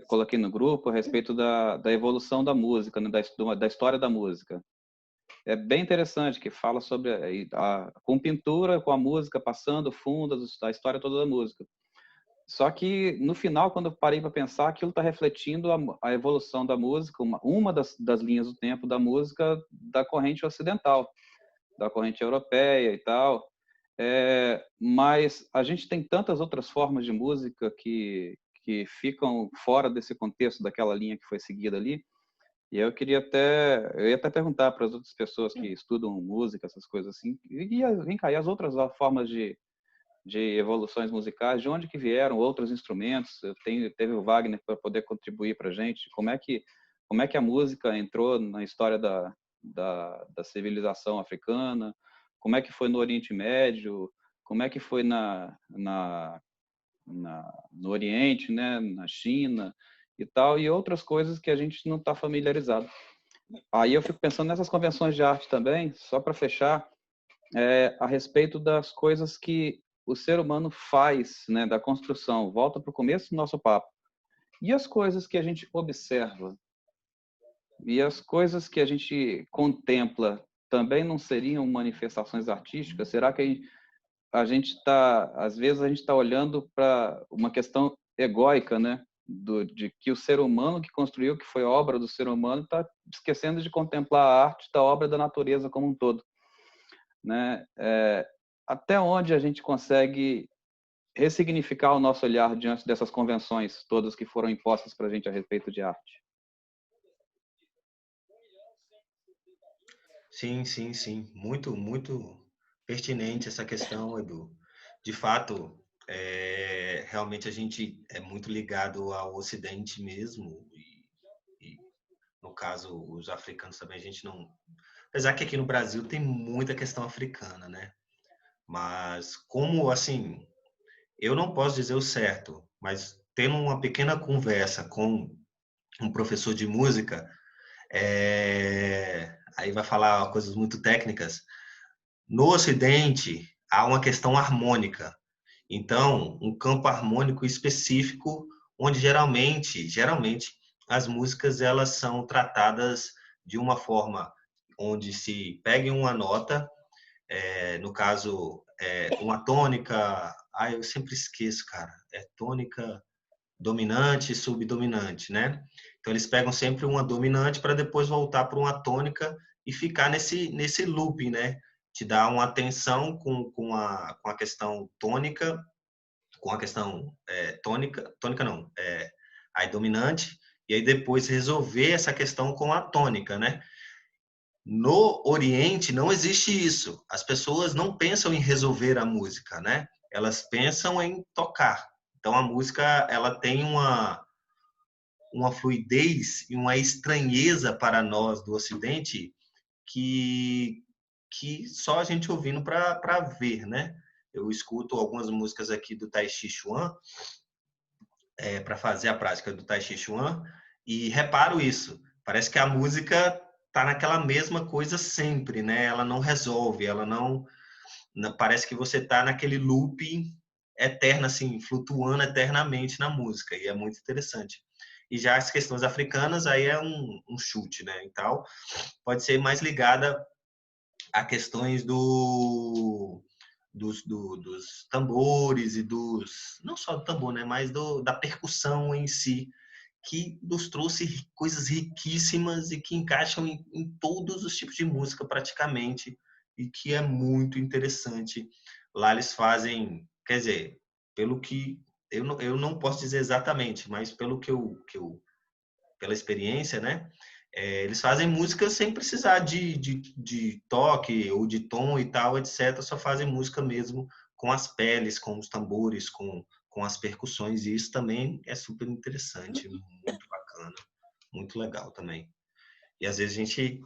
coloquei no grupo a respeito da evolução da música, né, da história da música. é bem interessante, que fala sobre com pintura, com a música passando, fundo, a história toda da música. Só que, no final, quando eu parei para pensar, aquilo está refletindo a evolução da música, uma das linhas do tempo da música da corrente ocidental, da corrente europeia e tal. Mas a gente tem tantas outras formas de música que ficam fora desse contexto daquela linha que foi seguida ali. E eu ia até perguntar para as outras pessoas que estudam música, essas coisas assim, vem cá, e as outras formas de evoluções musicais, de onde que vieram outros instrumentos? Teve o Wagner para poder contribuir para a gente. Como é que a música entrou na história da civilização africana? Como é que foi no Oriente Médio? Como é que foi no Oriente, né? Na China e tal, e outras coisas que a gente não está familiarizado. Aí eu fico pensando nessas convenções de arte também, só para fechar, a respeito das coisas que o ser humano faz, né, da construção. Volta para o começo do nosso papo. E as coisas que a gente observa? E as coisas que a gente contempla também não seriam manifestações artísticas? Será que a gente está, às vezes a gente está olhando para uma questão egóica, né? De que o ser humano que construiu, que foi obra do ser humano, está esquecendo de contemplar a arte da obra da natureza como um todo, né? Até onde a gente consegue ressignificar o nosso olhar diante dessas convenções todas que foram impostas para a gente a respeito de arte? Sim, sim, sim. Muito, muito pertinente essa questão, Edu. De fato, realmente a gente é muito ligado ao Ocidente mesmo, e no caso, os africanos também, a gente não. Apesar que aqui no Brasil tem muita questão africana, né? Mas como, assim, eu não posso dizer o certo, mas tendo uma pequena conversa com um professor de música, aí vai falar coisas muito técnicas. No Ocidente, há uma questão harmônica. Então, um campo harmônico específico, onde geralmente, as músicas elas são tratadas de uma forma onde se pegue uma nota, no caso, uma tônica, eu sempre esqueço, cara, é tônica dominante e subdominante, né? Então eles pegam sempre uma dominante para depois voltar para uma tônica e ficar nesse looping, né? Te dá uma atenção com a questão tônica, com a questão tônica não, aí dominante, e aí depois resolver essa questão com a tônica, né? No Oriente não existe isso. As pessoas não pensam em resolver a música, né? Elas pensam em tocar. Então a música ela tem uma fluidez e uma estranheza para nós do Ocidente que só a gente ouvindo para ver, né? Eu escuto algumas músicas aqui do Tai Chi Chuan para fazer a prática do Tai Chi Chuan e reparo isso. Parece que a música tá naquela mesma coisa sempre, né? Ela não resolve, ela não parece que você tá naquele looping eterno, assim, flutuando eternamente na música, e é muito interessante. E já as questões africanas, aí é um chute, né, e tal. Pode ser mais ligada a questões dos tambores e não só do tambor, né, mas da percussão em si, que nos trouxe coisas riquíssimas e que encaixam em todos os tipos de música praticamente, e que é muito interessante. Lá eles fazem, quer dizer, pelo que eu não posso dizer exatamente, mas pelo que eu pela experiência, né? Eles fazem música sem precisar de toque ou de tom e tal, etc. Só fazem música mesmo com as peles, com os tambores, com as percussões, e isso também é super interessante, muito bacana, muito legal também. E às vezes a gente,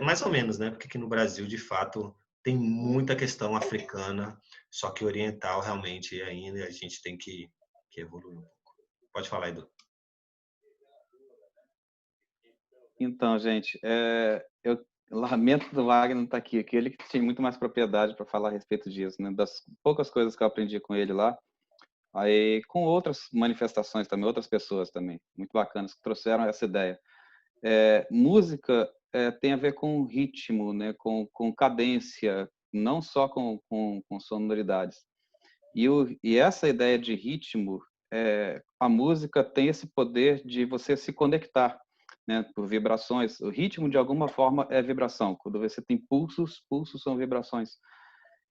mais ou menos, né? Porque aqui no Brasil, de fato, tem muita questão africana, só que oriental realmente ainda a gente tem que evoluir um pouco. Pode falar, Edu. Então, gente, eu lamento do Wagner não estar aqui, que ele que tinha muito mais propriedade para falar a respeito disso, né? Das poucas coisas que eu aprendi com ele lá, aí com outras manifestações também, outras pessoas também, muito bacanas, que trouxeram essa ideia. Música tem a ver com ritmo, né? Com cadência, não só com sonoridades. E essa ideia de ritmo, a música tem esse poder de você se conectar, né, por vibrações. O ritmo, de alguma forma, é vibração. Quando você tem pulsos, pulsos são vibrações.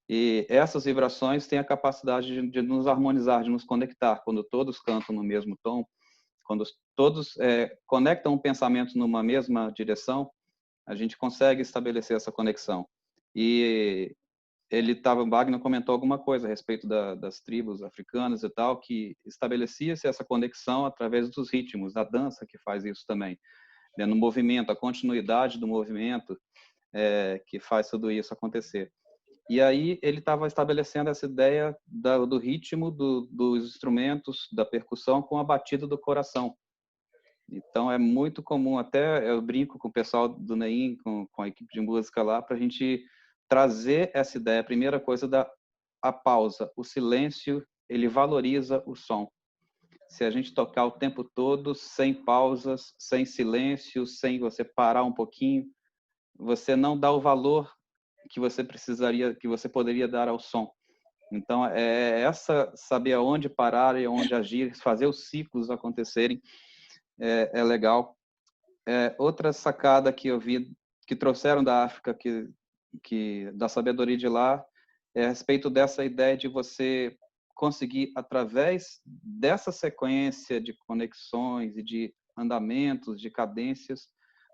E essas vibrações têm a capacidade de nos harmonizar, de nos conectar. Quando todos cantam no mesmo tom, quando todos conectam o pensamento numa mesma direção, a gente consegue estabelecer essa conexão. E Wagner comentou alguma coisa a respeito das tribos africanas e tal, que estabelecia-se essa conexão através dos ritmos, da dança que faz isso também, né? No movimento, a continuidade do movimento que faz tudo isso acontecer. E aí ele estava estabelecendo essa ideia do ritmo dos instrumentos, da percussão com a batida do coração. Então é muito comum, até eu brinco com o pessoal do NEIM, com a equipe de música lá, para a gente trazer essa ideia. A primeira coisa a pausa, o silêncio, ele valoriza o som. Se a gente tocar o tempo todo, sem pausas, sem silêncio, sem você parar um pouquinho, você não dá o valor que você precisaria, que você poderia dar ao som. Então, saber aonde parar e aonde agir, fazer os ciclos acontecerem, é legal. Outra sacada que eu vi, que trouxeram da África, da sabedoria de lá, é a respeito dessa ideia de você conseguir, através dessa sequência de conexões e de andamentos, de cadências,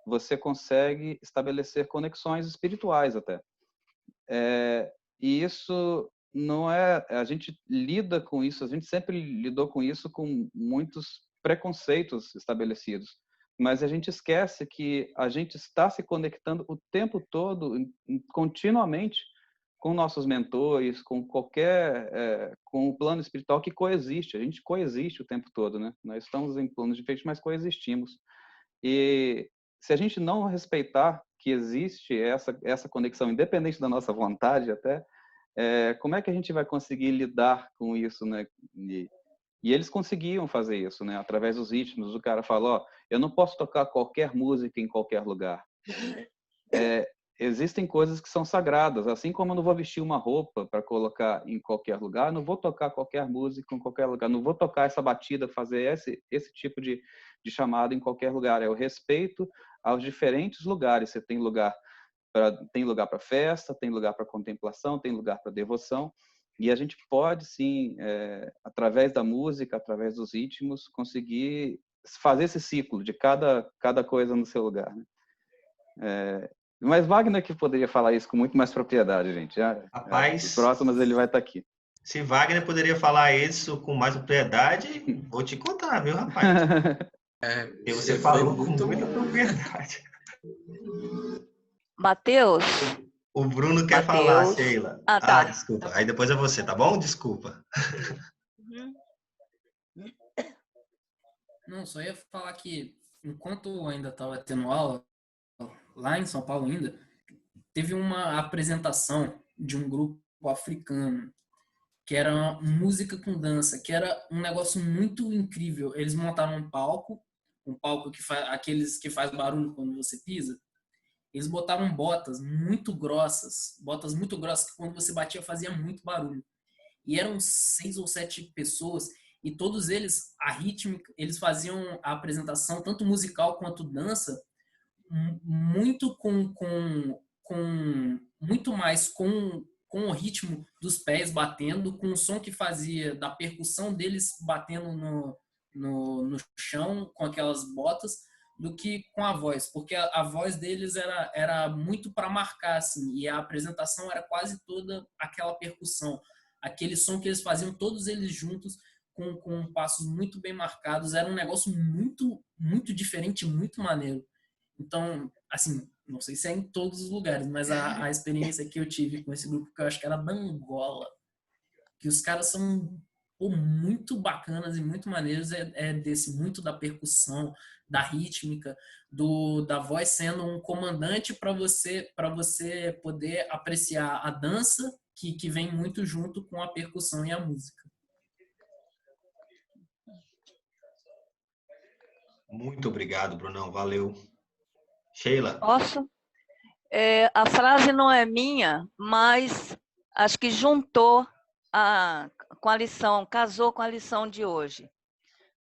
você consegue estabelecer conexões espirituais até. E isso não a gente lida com isso, a gente sempre lidou com isso com muitos preconceitos estabelecidos, mas a gente esquece que a gente está se conectando o tempo todo, continuamente, com nossos mentores, com com o plano espiritual que coexiste. A gente coexiste o tempo todo, né? Nós estamos em planos diferentes, mas coexistimos. E se a gente não respeitar que existe essa conexão, independente da nossa vontade até, como é que a gente vai conseguir lidar com isso, né? E eles conseguiam fazer isso, né? Através dos ritmos. O cara falou, eu não posso tocar qualquer música em qualquer lugar. Existem coisas que são sagradas, assim como eu não vou vestir uma roupa para colocar em qualquer lugar, não vou tocar qualquer música em qualquer lugar, não vou tocar essa batida, fazer esse tipo de chamada em qualquer lugar. É o respeito aos diferentes lugares. Você tem lugar para festa, tem lugar para contemplação, tem lugar para devoção, e a gente pode sim, através da música, através dos ritmos, conseguir fazer esse ciclo de cada coisa no seu lugar, né? Mas Wagner que poderia falar isso com muito mais propriedade, gente. Rapaz, Próximas ele vai estar aqui. Se Wagner poderia falar isso com mais propriedade, vou te contar, viu, rapaz? Porque você falou com muita propriedade. Matheus? O Bruno quer falar, Sheila. Tá. Desculpa. Aí depois é você, tá bom? Desculpa. Não, só ia falar que enquanto eu ainda estava tendo aula, lá em São Paulo ainda, teve uma apresentação de um grupo africano que era música com dança, que era um negócio muito incrível. Eles montaram um palco que faz aqueles que faz barulho quando você pisa. Eles botaram botas muito grossas que quando você batia fazia muito barulho. E eram 6 ou 7 pessoas e todos eles, a rítmica, eles faziam a apresentação tanto musical quanto dança muito muito mais com o ritmo dos pés batendo, com o som que fazia da percussão deles batendo no chão com aquelas botas, do que com a voz, porque a voz deles era muito para marcar, assim, e a apresentação era quase toda aquela percussão, aquele som que eles faziam todos eles juntos, com passos muito bem marcados, era um negócio muito, muito diferente, muito maneiro. Então, assim, não sei se é em todos os lugares, mas a experiência que eu tive com esse grupo, que eu acho que era da Angola, que os caras são muito bacanas e muito maneiros, desse muito da percussão, da rítmica, da voz sendo um comandante para você poder apreciar a dança que vem muito junto com a percussão e a música. Muito obrigado, Brunão. Valeu. Sheila. Posso? A frase não é minha, mas acho que juntou com a lição, casou com a lição de hoje.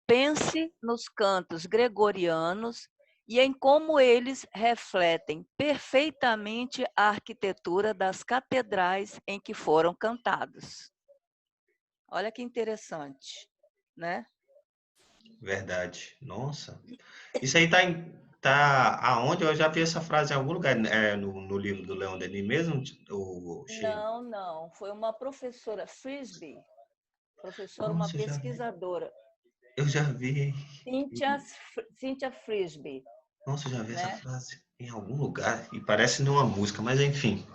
Pense nos cantos gregorianos e em como eles refletem perfeitamente a arquitetura das catedrais em que foram cantados. Olha que interessante, né? Verdade. Nossa. Isso aí tá aonde? Eu já vi essa frase em algum lugar, no livro do Leon Denis mesmo, Sheila? Não. Foi uma professora Frisbee, uma Nossa, pesquisadora, eu já vi. Cynthia Frisbee, Nossa, eu já vi essa né? frase em algum lugar e parece numa música, mas enfim.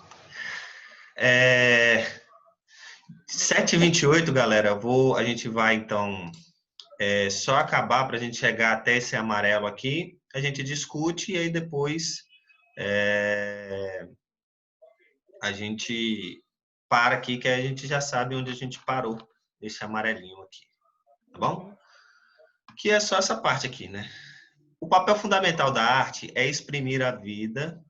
7h28, galera. A gente vai então só acabar para a gente chegar até esse amarelo aqui. A gente discute e aí depois a gente para aqui, que a gente já sabe onde a gente parou nesse amarelinho aqui. Tá bom? Que é só essa parte aqui, né? O papel fundamental da arte é exprimir a vida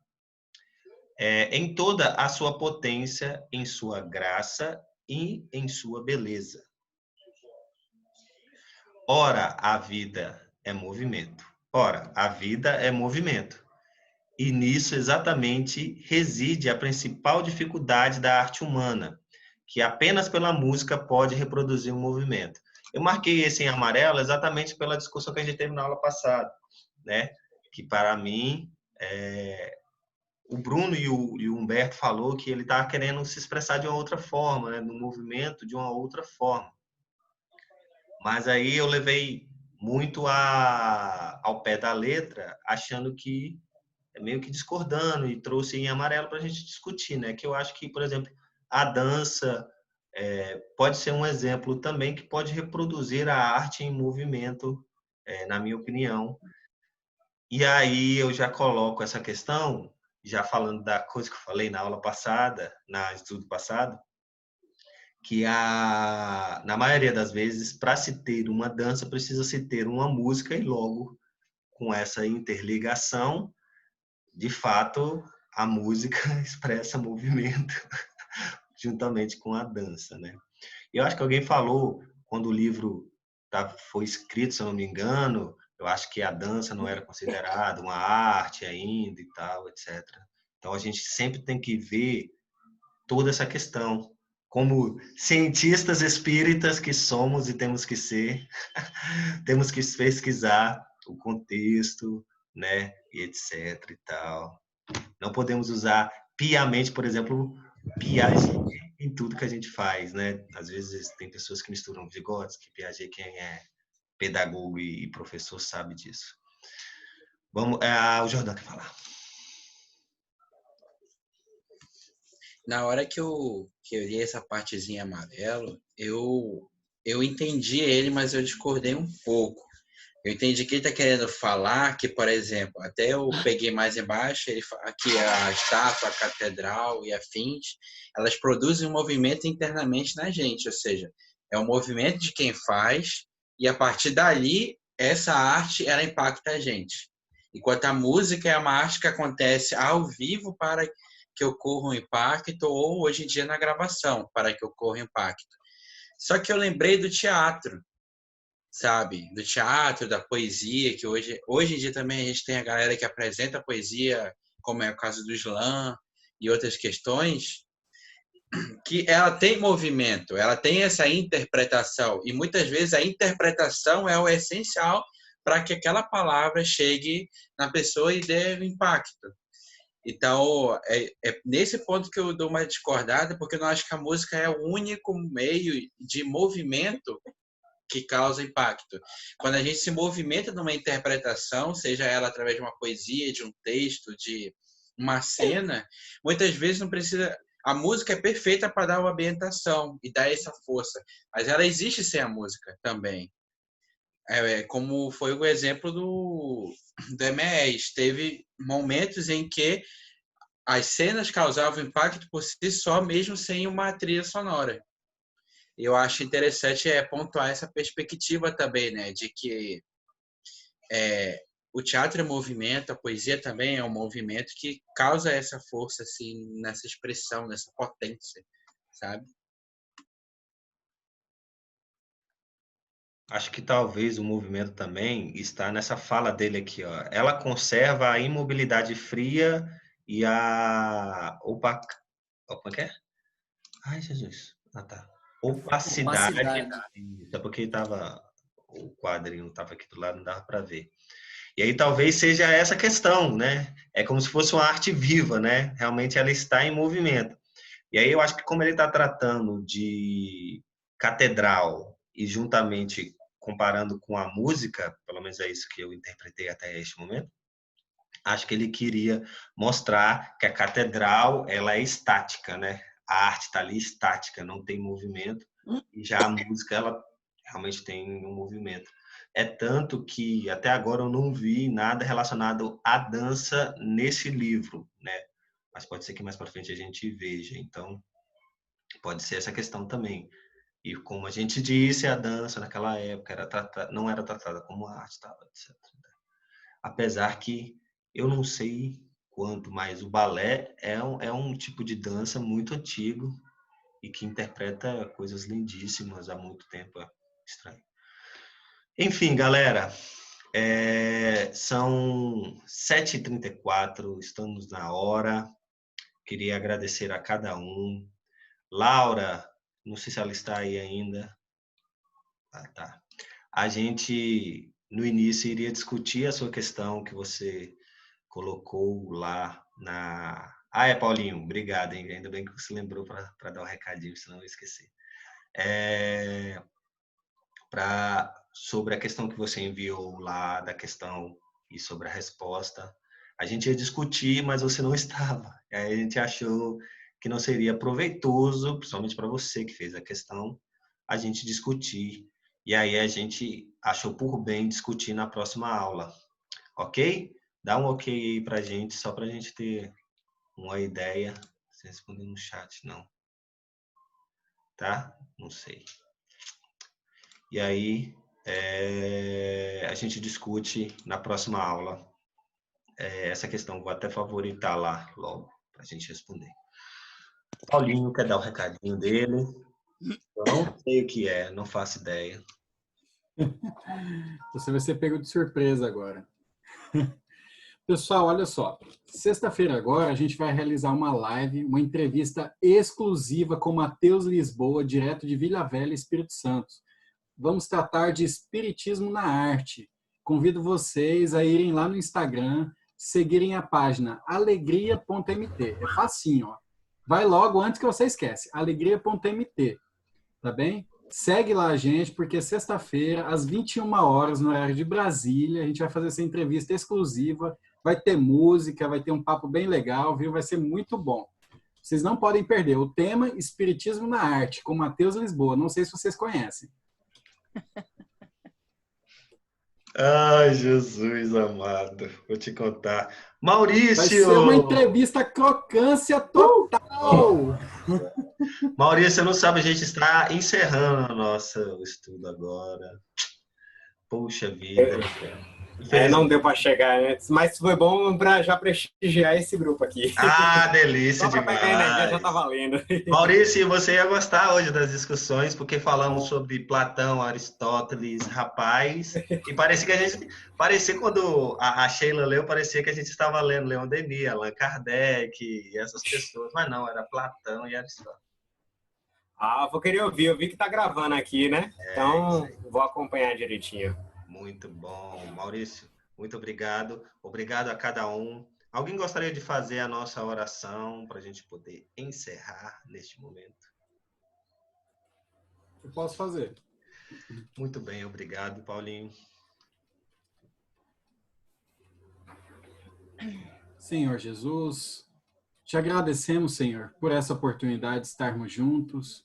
em toda a sua potência, em sua graça e em sua beleza. Ora, a vida é movimento. Ora, a vida é movimento. E nisso exatamente reside a principal dificuldade da arte humana, que apenas pela música pode reproduzir um movimento. Eu marquei esse em amarelo exatamente pela discussão que a gente teve na aula passada, né? Que para mim, o Bruno e o Humberto falou que ele estava querendo se expressar de uma outra forma, né? No movimento de uma outra forma. Mas aí eu levei muito ao pé da letra, achando que meio que discordando, e trouxe em amarelo para a gente discutir, né? Que eu acho que, por exemplo, a dança pode ser um exemplo também que pode reproduzir a arte em movimento, na minha opinião. E aí eu já coloco essa questão, já falando da coisa que eu falei na aula passada, na estudo passado, que na maioria das vezes, para se ter uma dança, precisa se ter uma música, e logo, com essa interligação, de fato, a música expressa movimento juntamente com a dança, né? E eu acho que alguém falou, quando o livro foi escrito, se eu não me engano, eu acho que a dança não era considerada uma arte ainda e tal, etc. Então, a gente sempre tem que ver toda essa questão. Como cientistas espíritas que somos e temos que ser, temos que pesquisar o contexto, né, e etc e tal. Não podemos usar piamente, por exemplo, Piaget em tudo que a gente faz, né? Às vezes tem pessoas que misturam Vygotsky, Piaget, quem é pedagogo e professor sabe disso. Vamos, o Jordão quer falar. Na hora que eu li essa partezinha amarelo, eu entendi ele, mas eu discordei um pouco. Eu entendi que ele está querendo falar que, por exemplo, até eu peguei mais embaixo, ele fala que a estátua, a catedral e afins, elas produzem um movimento internamente na gente, ou seja, é um movimento de quem faz, e a partir dali, essa arte, ela impacta a gente. Enquanto a música é uma arte que acontece ao vivo para que ocorra um impacto, ou hoje em dia na gravação, para que ocorra um impacto. Só que eu lembrei do teatro, sabe? Do teatro, da poesia, que hoje em dia também a gente tem a galera que apresenta a poesia, como é o caso do slam e outras questões, que ela tem movimento, ela tem essa interpretação, e muitas vezes a interpretação é o essencial para que aquela palavra chegue na pessoa e dê um impacto. Então, é nesse ponto que eu dou uma discordada, porque eu não acho que a música é o único meio de movimento que causa impacto. Quando a gente se movimenta numa interpretação, seja ela através de uma poesia, de um texto, de uma cena, muitas vezes não precisa... A música é perfeita para dar uma ambientação e dar essa força, mas ela existe sem a música também. Como foi o exemplo do Eméias. Teve momentos em que as cenas causavam impacto por si só, mesmo sem uma trilha sonora. Eu acho interessante pontuar essa perspectiva também, né, de que o teatro é movimento, a poesia também é um movimento que causa essa força, assim, nessa expressão, nessa potência, sabe? Acho que talvez o movimento também está nessa fala dele aqui, ó. Ela conserva a imobilidade fria e a como é que é? Ai, Jesus. Ah, tá. Opacidade. Opacidade. É porque o quadrinho estava aqui do lado, não dava para ver. E aí talvez seja essa questão, né? É como se fosse uma arte viva, né? Realmente ela está em movimento. E aí eu acho que como ele está tratando de catedral e juntamente comparando com a música, pelo menos é isso que eu interpretei até este momento, acho que ele queria mostrar que a catedral ela é estática, né? A arte está ali estática, não tem movimento, e já a música ela realmente tem um movimento. É tanto que até agora eu não vi nada relacionado à dança nesse livro, né? Mas pode ser que mais para frente a gente veja. Então, pode ser essa questão também. E como a gente disse, a dança naquela época não era tratada como arte, tal, etc. Apesar que eu não sei quanto, mas o balé é um tipo de dança muito antigo e que interpreta coisas lindíssimas há muito tempo. É estranho. Enfim, galera, são 7h34, estamos na hora. Queria agradecer a cada um. Laura, não sei se ela está aí ainda. Ah, tá. A gente, no início, iria discutir a sua questão que você colocou lá na... Ah, Paulinho, obrigado, hein? Ainda bem que você lembrou para dar um recadinho, senão eu ia esquecer. Sobre a questão que você enviou lá, da questão e sobre a resposta. A gente ia discutir, mas você não estava. Aí a gente achou que não seria proveitoso, principalmente para você que fez a questão, a gente discutir. E aí a gente achou por bem discutir na próxima aula. Ok? Dá um ok aí para a gente, só para a gente ter uma ideia. Você respondeu no chat, não. Tá? Não sei. E aí, a gente discute na próxima aula essa questão. Vou até favoritar lá logo para a gente responder. Paulinho quer dar o recadinho dele. Eu não sei o que é, não faço ideia. Você vai ser pego de surpresa agora. Pessoal, olha só. Sexta-feira agora a gente vai realizar uma live, uma entrevista exclusiva com Matheus Lisboa, direto de Vila Velha, Espírito Santo. Vamos tratar de espiritismo na arte. Convido vocês a irem lá no Instagram, seguirem a página alegria.mt. É facinho, ó. Vai logo antes que você esquece. alegria.mt. Tá bem? Segue lá a gente, porque sexta-feira, às 21 horas, no horário de Brasília, a gente vai fazer essa entrevista exclusiva. Vai ter música, vai ter um papo bem legal, viu? Vai ser muito bom. Vocês não podem perder. O tema Espiritismo na Arte, com Matheus Lisboa. Não sei se vocês conhecem. Ai, Jesus amado, vou te contar. Maurício! Vai ser uma entrevista crocância total! Maurício, você não sabe, a gente está encerrando o nosso estudo agora. Puxa vida. Não deu para chegar antes, mas foi bom para já prestigiar esse grupo aqui. Ah, delícia Só para demais. pegar energia já tá valendo. Maurício, você ia gostar hoje das discussões, porque falamos sobre Platão, Aristóteles, rapaz, e parecia quando a Sheila leu, parecia que a gente estava lendo Leon Denis, Allan Kardec, e essas pessoas, mas não, era Platão e Aristóteles. Vou querer ouvir, eu vi que tá gravando aqui, né? Então, vou acompanhar direitinho. Muito bom. Maurício, muito obrigado. Obrigado a cada um. Alguém gostaria de fazer a nossa oração para a gente poder encerrar neste momento? Eu posso fazer. Muito bem, obrigado, Paulinho. Senhor Jesus, te agradecemos, Senhor, por essa oportunidade de estarmos juntos,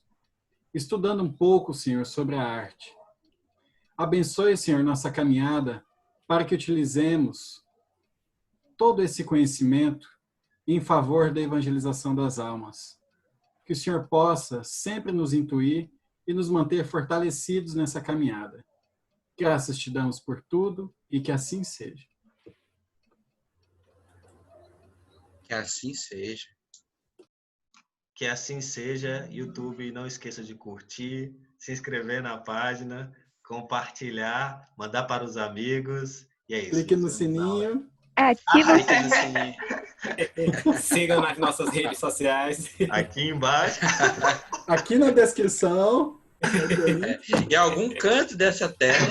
estudando um pouco, Senhor, sobre a arte. Abençoe, Senhor, nossa caminhada para que utilizemos todo esse conhecimento em favor da evangelização das almas. Que o Senhor possa sempre nos intuir e nos manter fortalecidos nessa caminhada. Graças te damos por tudo e que assim seja. Que assim seja. Que assim seja. YouTube, não esqueça de curtir, se inscrever na página, compartilhar, mandar para os amigos. E é isso. Clique no sininho. Ativa Clique no sininho. Sigam nas nossas redes sociais. Aqui embaixo. Aqui na descrição. Em algum canto dessa tela.